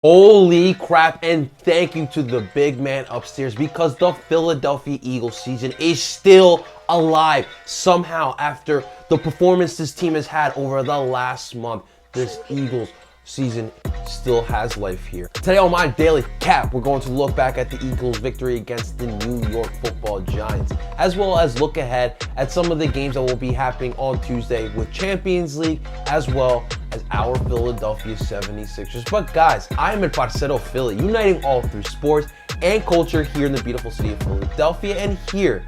Holy crap, and thank you to the big man upstairs because the Philadelphia Eagles season is still alive. Somehow, after the performance this team has had over the last month, this Eagles season still has life here. Today on my daily cap, we're going to look back at the Eagles' victory against the New York Football Giants, as well as look ahead at some of the games that will be happening on Tuesday with Champions League, as well as our Philadelphia 76ers. But guys, I am in Parcero Philly, uniting all through sports and culture here in the beautiful city of Philadelphia, and here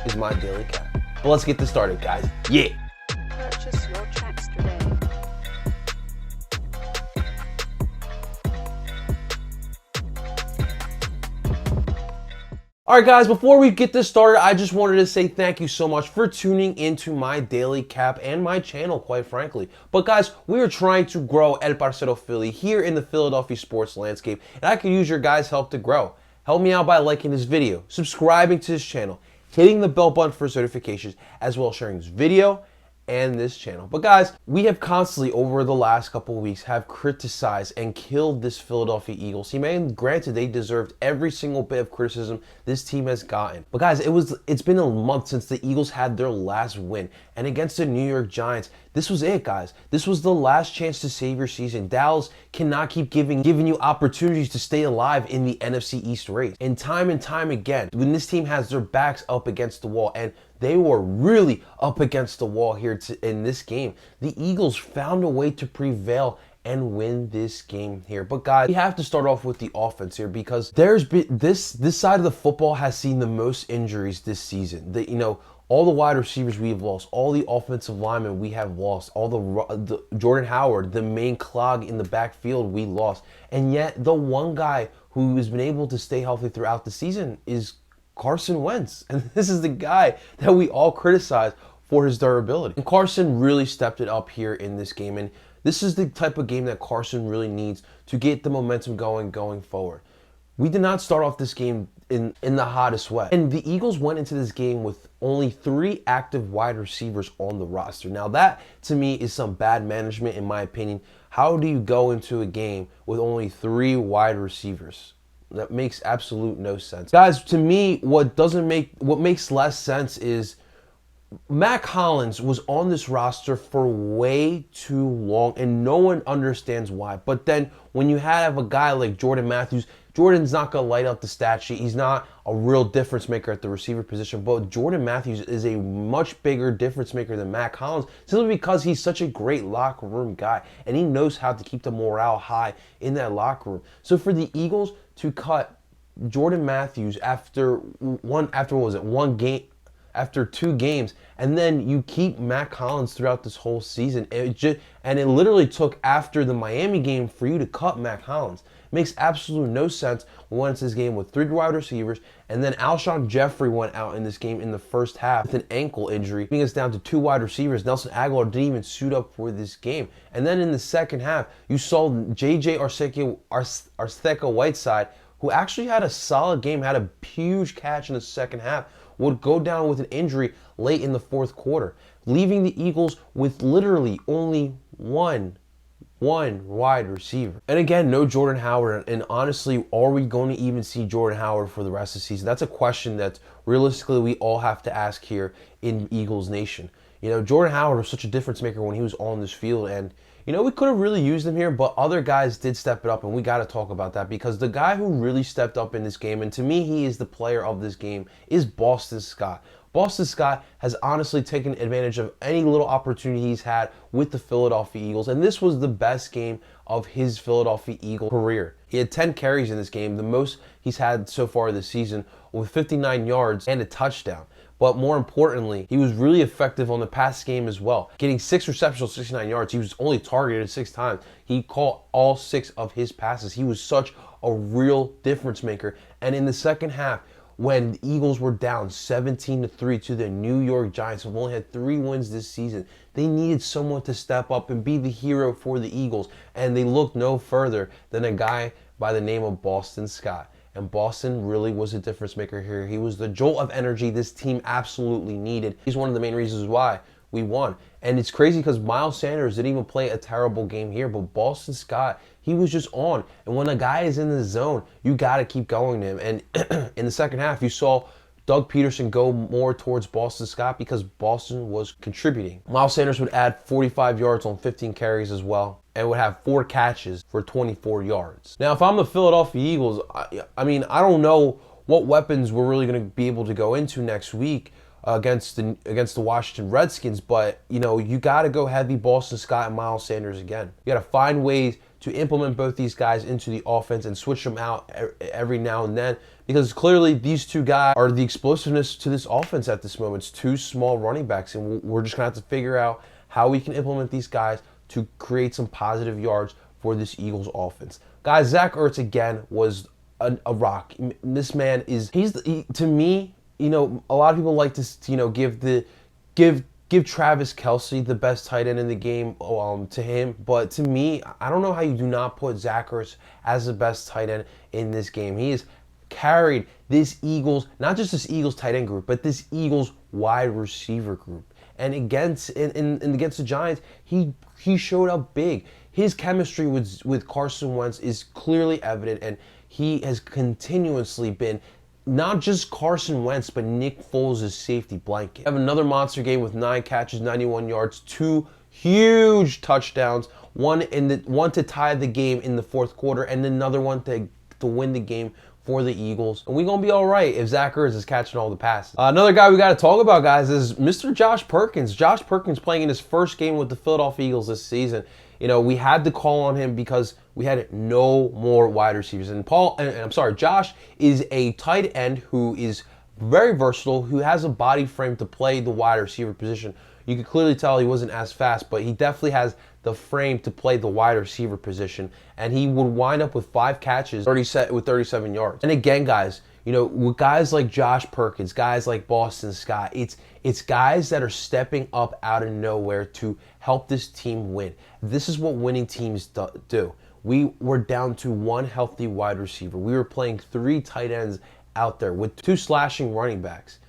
is my daily cap. But let's get this started, guys. Yeah. Purchase your tracks today. Alright guys, before we get this started, I just wanted to say thank you so much for tuning into my daily cap and my channel, quite frankly. But guys, we are trying to grow El Parcero Philly here in the Philadelphia sports landscape, and I could use your guys' help to grow. Help me out by liking this video, subscribing to this channel, hitting the bell button for notifications, as well as sharing this video and this channel. But guys, we have constantly over the last couple of weeks have criticized and killed this Philadelphia Eagles team, and granted they deserved every single bit of criticism this team has gotten. But guys, it's been a month since the Eagles had their last win, and against the New York Giants, this was it, guys. This was the last chance to save your season. Dallas cannot keep giving you opportunities to stay alive in the NFC East race. And time again, when this team has their backs up against the wall, and they were really up against the wall here in this game, the Eagles found a way to prevail and win this game here. But guys, we have to start off with the offense here because there's been this side of the football has seen the most injuries this season. All the wide receivers we have lost, all the offensive linemen we have lost, all the Jordan Howard, the main clog in the backfield, we lost. And yet the one guy who has been able to stay healthy throughout the season is Carson Wentz. And this is the guy that we all criticize for his durability. And Carson really stepped it up here in this game. And this is the type of game that Carson really needs to get the momentum going forward. We did not start off this game in the hottest way. And the Eagles went into this game with only 3 active wide receivers on the roster. Now that, to me, is some bad management in my opinion. How do you go into a game with only 3 wide receivers? That makes absolute no sense. Guys, to me, what makes less sense is Matt Collins was on this roster for way too long, and no one understands why. But then when you have a guy like Jordan Matthews, Jordan's not going to light up the stat sheet. He's not a real difference maker at the receiver position, but Jordan Matthews is a much bigger difference maker than Matt Collins, simply because he's such a great locker room guy, and he knows how to keep the morale high in that locker room. So for the Eagles to cut Jordan Matthews after 2 games, and then you keep Matt Collins throughout this whole season. It literally took after the Miami game for you to cut Matt Collins. It makes absolutely no sense. We went into this game with 3 wide receivers, and then Alshon Jeffrey went out in this game in the first half with an ankle injury, bringing us down to 2 wide receivers. Nelson Aguilar didn't even suit up for this game. And then in the second half, you saw J.J. Arcega-Whiteside, who actually had a solid game, had a huge catch in the second half, would go down with an injury late in the fourth quarter, leaving the Eagles with literally only one wide receiver. And again, no Jordan Howard. And honestly, are we going to even see Jordan Howard for the rest of the season? That's a question that realistically we all have to ask here in Eagles Nation. Jordan Howard was such a difference maker when he was on this field, and we could have really used him here, but other guys did step it up, and we got to talk about that because the guy who really stepped up in this game, and to me he is the player of this game, is Boston Scott. Boston Scott has honestly taken advantage of any little opportunity he's had with the Philadelphia Eagles, and this was the best game of his Philadelphia Eagle career. He had 10 carries in this game, the most he's had so far this season, with 59 yards and a touchdown. But more importantly, he was really effective on the pass game as well, getting 6 receptions, 69 yards. He was only targeted 6 times. He caught all 6 of his passes. He was such a real difference maker. And in the second half, when the Eagles were down 17-3 to the New York Giants, who've only had 3 wins this season, they needed someone to step up and be the hero for the Eagles. And they looked no further than a guy by the name of Boston Scott. And Boston really was a difference maker here. He was the jolt of energy this team absolutely needed. He's one of the main reasons why we won. And it's crazy because Miles Sanders didn't even play a terrible game here, but Boston Scott, he was just on. And when a guy is in the zone, you got to keep going to him. And in the second half, you saw Doug Peterson go more towards Boston Scott because Boston was contributing. Miles Sanders would add 45 yards on 15 carries as well and would have 4 catches for 24 yards. Now, if I'm the Philadelphia Eagles, I mean, I don't know what weapons we're really going to be able to go into next week against the Washington Redskins, but you got to go heavy Boston Scott and Miles Sanders again. You got to find ways to implement both these guys into the offense and switch them out every now and then, because clearly these two guys are the explosiveness to this offense at this moment. It's 2 small running backs, and we're just going to have to figure out how we can implement these guys to create some positive yards for this Eagles offense. Guys, Zach Ertz again was a rock. This man is, to me, a lot of people like to, give Travis Kelce the best tight end in the game to him. But to me, I don't know how you do not put Zach Ertz as the best tight end in this game. He has carried this Eagles, not just this Eagles tight end group, but this Eagles wide receiver group. And against the Giants, he showed up big. His chemistry with Carson Wentz is clearly evident, and he has continuously been not just Carson Wentz, but Nick Foles' safety blanket. Have another monster game with 9 catches, 91 yards, 2 huge touchdowns, one to tie the game in the fourth quarter, and another one to win the game for the Eagles. And we're going to be all right if Zach Ertz is catching all the passes. Another guy we got to talk about, guys, is Mr. Josh Perkins. Josh Perkins playing in his first game with the Philadelphia Eagles this season. We had to call on him because we had no more wide receivers. And Josh is a tight end who is very versatile, who has a body frame to play the wide receiver position. You could clearly tell he wasn't as fast, but he definitely has the frame to play the wide receiver position. And he would wind up with 5 catches with 37 yards. And again, guys, with guys like Josh Perkins, guys like Boston Scott, it's guys that are stepping up out of nowhere to help this team win. This is what winning teams do. We were down to 1 healthy wide receiver. We were playing 3 tight ends out there with 2 slashing running backs.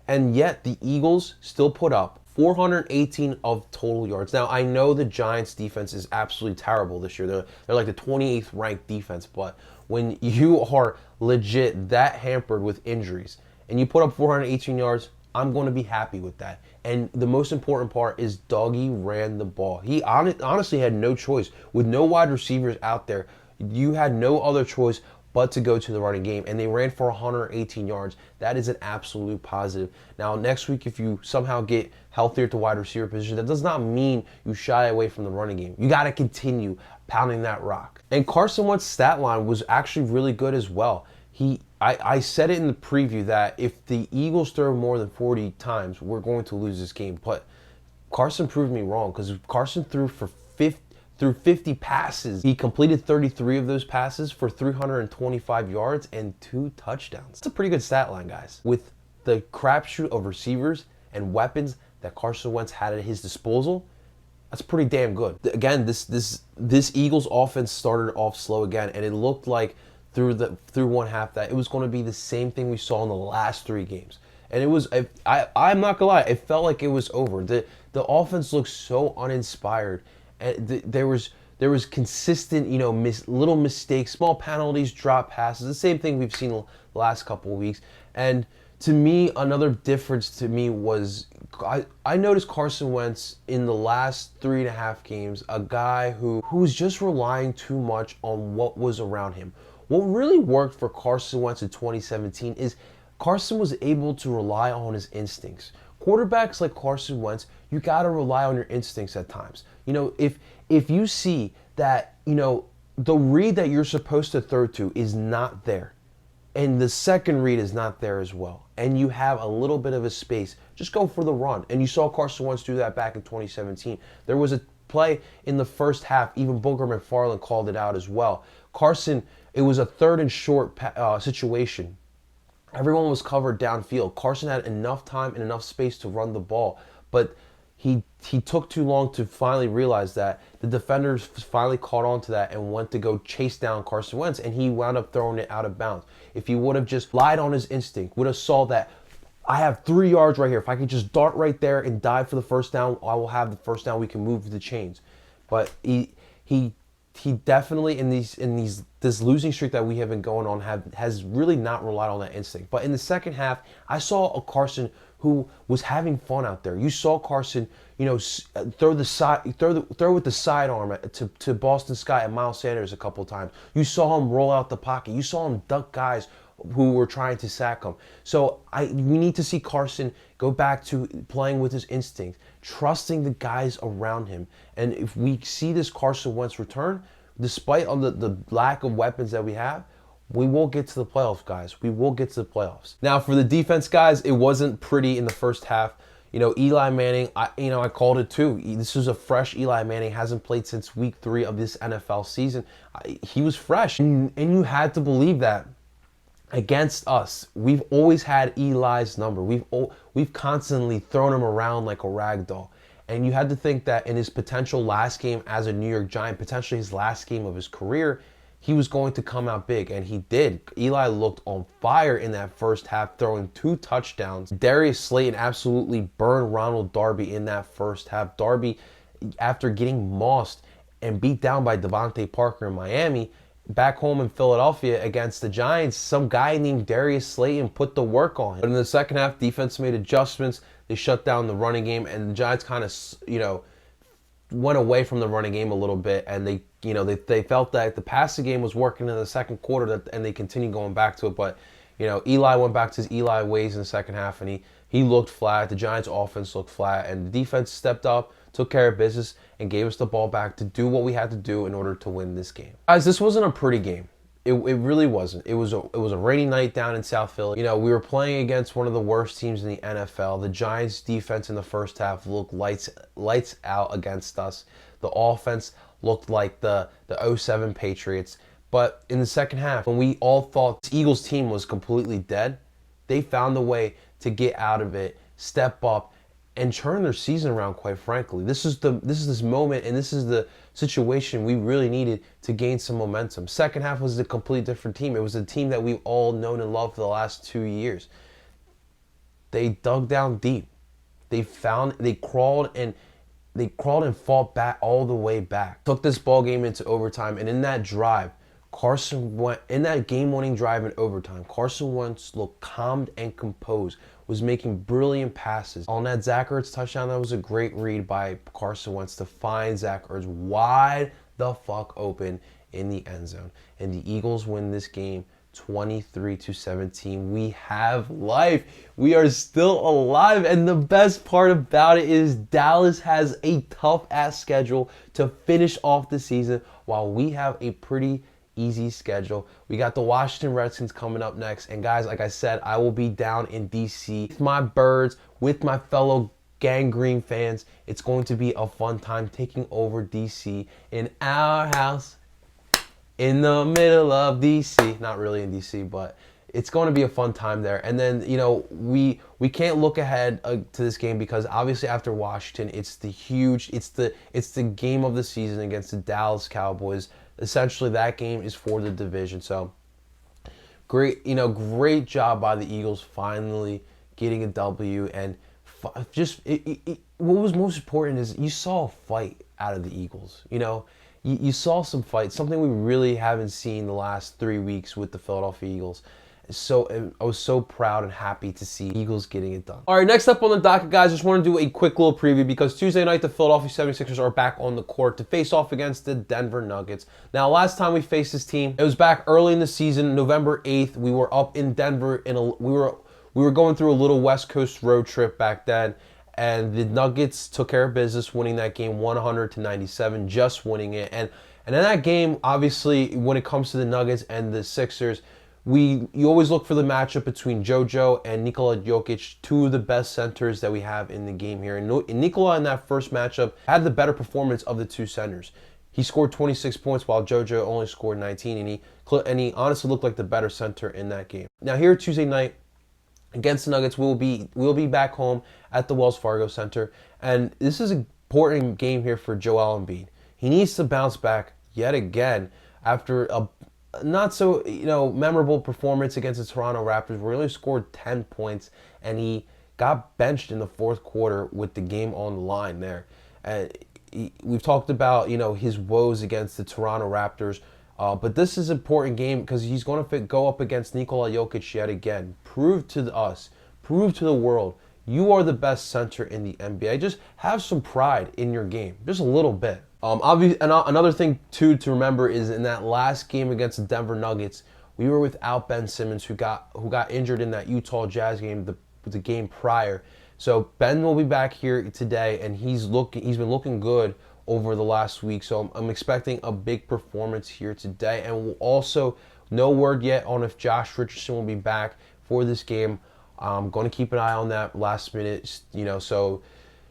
And yet the Eagles still put up 418 of total yards. Now, I know the Giants' defense is absolutely terrible this year. They're like the 28th ranked defense, but when you are legit that hampered with injuries and you put up 418 yards, I'm going to be happy with that. And the most important part is Dougie ran the ball. He honestly had no choice. With no wide receivers out there, you had no other choice but to go to the running game. And they ran for 118 yards. That is an absolute positive. Now, next week, if you somehow get healthier at the wide receiver position, that does not mean you shy away from the running game. You got to continue pounding that rock. And Carson Wentz's stat line was actually really good as well. I said it in the preview that if the Eagles throw more than 40 times, we're going to lose this game. But Carson proved me wrong, because Carson threw 50 passes. He completed 33 of those passes for 325 yards and 2 touchdowns. That's a pretty good stat line, guys. With the crapshoot of receivers and weapons that Carson Wentz had at his disposal, that's pretty damn good. Again, this Eagles offense started off slow again, and it looked like through one half that it was going to be the same thing we saw in the last 3 games. And it was, I'm not gonna lie, it felt like it was over. The offense looked so uninspired, and there was consistent, little mistakes, small penalties, drop passes, the same thing we've seen the last couple of weeks. And to me, another difference to me was I noticed Carson Wentz in the last 3.5 games, a guy who was just relying too much on what was around him. What really worked for Carson Wentz in 2017 is Carson was able to rely on his instincts. Quarterbacks like Carson Wentz, you got to rely on your instincts at times. If you see that, the read that you're supposed to throw to is not there, and the second read is not there as well, and you have a little bit of a space, just go for the run. And you saw Carson Wentz do that back in 2017. There was a play in the first half, even Booger McFarland called it out as well. Carson, it was a 3rd and short situation. Everyone was covered downfield. Carson had enough time and enough space to run the ball, but he took too long to finally realize that. The defenders finally caught on to that and went to go chase down Carson Wentz, and he wound up throwing it out of bounds. If he would have just lied on his instinct, would have saw that I have 3 yards right here. If I could just dart right there and dive for the first down, I will have the first down. We can move the chains. But he definitely in this losing streak that we have been going on has really not relied on that instinct. But in the second half, I saw a Carson who was having fun out there. You saw Carson, throw with the sidearm to Boston Scott and Miles Sanders a couple times. You saw him roll out the pocket. You saw him duck guys who were trying to sack him. So we need to see Carson go back to playing with his instincts, trusting the guys around him. And if we see this Carson Wentz return, despite on the lack of weapons that we have, we will get to the playoffs, guys. We will get to the playoffs. Now, for the defense, guys, it wasn't pretty in the first half. Eli Manning, I called it too. This was a fresh Eli Manning. Hasn't played since week 3 of this NFL season. He was fresh, and you had to believe that. Against us, we've always had Eli's number. We've constantly thrown him around like a rag doll. And you had to think that in his potential last game as a New York Giant, potentially his last game of his career, he was going to come out big, and he did. Eli looked on fire in that first half, throwing 2 touchdowns. Darius Slayton absolutely burned Ronald Darby in that first half. Darby, after getting mossed and beat down by Devontae Parker in Miami, back home in Philadelphia against the Giants, some guy named Darius Slayton put the work on him. But in the second half, defense made adjustments. They shut down the running game, and the Giants kind of, went away from the running game a little bit, and they felt that the passing game was working in the second quarter, and they continued going back to it. But Eli went back to his Eli ways in the second half, and he looked flat. The Giants' offense looked flat, and the defense stepped up, took care of business, and gave us the ball back to do what we had to do in order to win this game. Guys, this wasn't a pretty game. It really wasn't. It was a rainy night down in South Philly. We were playing against one of the worst teams in the NFL. The Giants' defense in the first half looked lights out against us. The offense looked like the 07 Patriots. But in the second half, when we all thought the Eagles team was completely dead, they found a way to get out of it, step up, and turn their season around, quite frankly. This is this moment, and this is the situation we really needed to gain some momentum. Second half was a completely different team. It was a team that we've all known and loved for the last 2 years. They dug down deep. They crawled and fought back all the way back. Took this ball game into overtime, and in that drive, in that game-winning drive in overtime, Carson Wentz looked calmed and composed, was making brilliant passes. On that Zach Ertz touchdown, that was a great read by Carson Wentz to find Zach Ertz wide the fuck open in the end zone. And the Eagles win this game 23-17. We have life. We are still alive. And the best part about it is Dallas has a tough-ass schedule to finish off the season while we have a pretty easy schedule. We got the Washington Redskins coming up next. And guys, like I said, I will be down in DC with my birds, with my fellow gangrene fans. It's going to be a fun time taking over DC in our house in the middle of DC. Not really in DC, but it's going to be a fun time there. And then, we can't look ahead to this game because obviously after Washington, it's the game of the season against the Dallas Cowboys. Essentially, that game is for the division. So, great job by the Eagles finally getting a W. And what was most important is you saw a fight out of the Eagles. You saw some fight, something we really haven't seen the last 3 weeks with the Philadelphia Eagles. So I was so proud and happy to see Eagles getting it done. All right, next up on the docket, guys, just want to do a quick little preview because Tuesday night, the Philadelphia 76ers are back on the court to face off against the Denver Nuggets. Now, last time we faced this team, it was back early in the season, November 8th. We were up in Denver, we were going through a little West Coast road trip back then, and the Nuggets took care of business, winning that game 100-97, just winning it. And in that game, obviously, when it comes to the Nuggets and the Sixers, you always look for the matchup between JoJo and Nikola Jokic, 2 of the best centers that we have in the game here. And Nikola in that first matchup had the better performance of the 2 centers. He scored 26 points while JoJo only scored 19, and he honestly looked like the better center in that game. Now here Tuesday night against the Nuggets, we'll be back home at the Wells Fargo Center, and this is an important game here for Joel Embiid. He needs to bounce back yet again after not so memorable performance against the Toronto Raptors, where he only scored 10 points and he got benched in the fourth quarter with the game on the line there. And we've talked about his woes against the Toronto Raptors, but this is an important game because he's going to go up against Nikola Jokic yet again. Prove to us, prove to the world, you are the best center in the NBA. Just have some pride in your game, just a little bit. Obviously, another thing too to remember is in that last game against the Denver Nuggets, we were without Ben Simmons, who got injured in that Utah Jazz game, the game prior. So Ben will be back here today, and he's been looking good over the last week. So I'm expecting a big performance here today, and we'll also no word yet on if Josh Richardson will be back for this game. I'm going to keep an eye on that last minute. So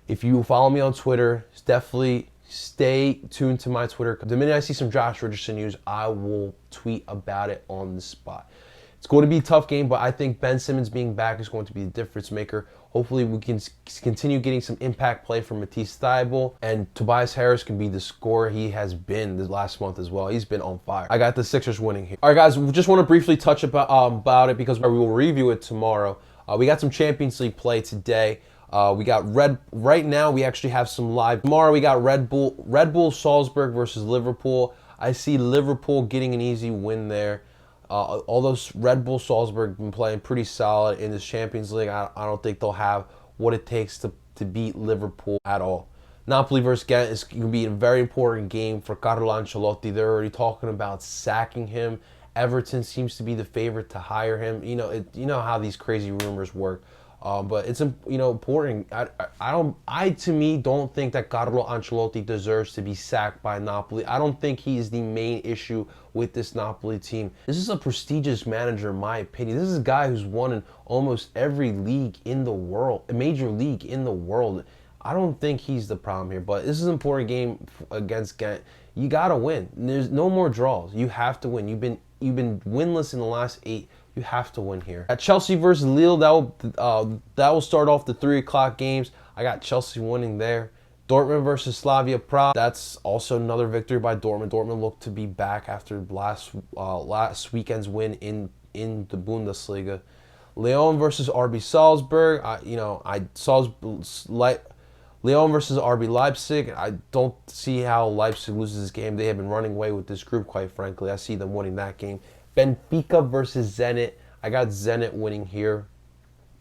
if you follow me on Twitter, definitely stay tuned to my Twitter. The minute I see some Josh Richardson news, I will tweet about it on the spot. It's going to be a tough game, but I think Ben Simmons being back is going to be the difference maker. Hopefully we can continue getting some impact play from Matisse Thybulle, and Tobias Harris can be the scorer he has been this last month as well. He's been on fire. I got the Sixers winning here. All right, guys, we just want to briefly touch about it because we will review it tomorrow. We got some Champions League play today. We got right now we actually have some live. Tomorrow we got Red Bull Salzburg versus Liverpool. I see Liverpool getting an easy win there. Although Red Bull Salzburg been playing pretty solid in this Champions League, I don't think they'll have what it takes to beat Liverpool at all. Napoli versus Ghent is going to be a very important game for Carlo Ancelotti. They're already talking about sacking him. Everton seems to be the favorite to hire him. You know how these crazy rumors work. But it's important. I to me don't think that Carlo Ancelotti deserves to be sacked by Napoli. I don't think he is the main issue with this Napoli team. This is a prestigious manager, in my opinion. This is a guy who's won in almost every league in the world, a major league in the world. I don't think he's the problem here. But this is an important game against Ghent. You gotta win. There's no more draws. You have to win. You've been winless in the last 8. You have to win here. At Chelsea versus Lille, that will start off the 3 o'clock games. I got Chelsea winning there. Dortmund versus Slavia Prague. That's also another victory by Dortmund. Dortmund looked to be back after last weekend's win in the Bundesliga. Lyon versus RB Salzburg. Lyon versus RB Leipzig. I don't see how Leipzig loses this game. They have been running away with this group, quite frankly. I see them winning that game. Benfica versus Zenit. I got Zenit winning here.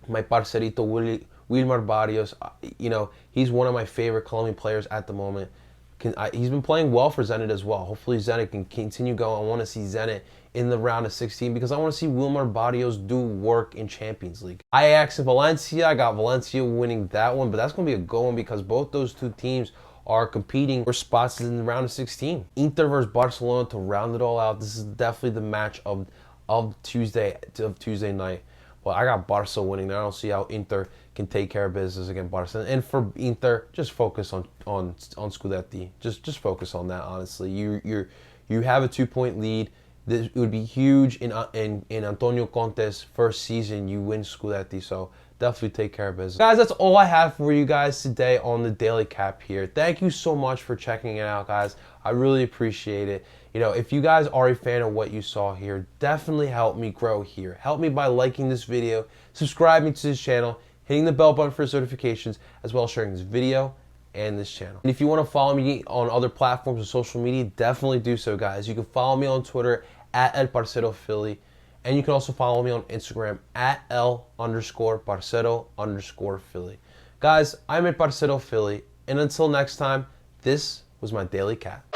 My Parcerito Wilmar Barrios, he's one of my favorite Colombian players at the moment. He's been playing well for Zenit as well. Hopefully Zenit can continue going. I want to see Zenit in the round of 16 because I want to see Wilmar Barrios do work in Champions League. Ajax and Valencia. I got Valencia winning that one, but that's going to be a good one because both those two teams are competing for spots in the round of 16. Inter versus Barcelona to round it all out. This is definitely the match of Tuesday night. Well, I got Barca winning there. I don't see how Inter can take care of business against Barca. And for Inter, just focus on Scudetti. Just focus on that. Honestly, you have a 2-point lead. It would be huge in Antonio Conte's first season. You win Scudetti, so definitely take care of business. Guys, that's all I have for you guys today on the Daily Cap here. Thank you so much for checking it out, guys. I really appreciate it. If you guys are a fan of what you saw here, definitely help me grow here. Help me by liking this video, subscribing to this channel, hitting the bell button for notifications, as well as sharing this video and this channel. And if you want to follow me on other platforms of social media, definitely do so, guys. You can follow me on Twitter at Parcero Philly. And you can also follow me on Instagram at L_Parcero_Philly. Guys, I'm at Parcero Philly. And until next time, this was my Daily Cap.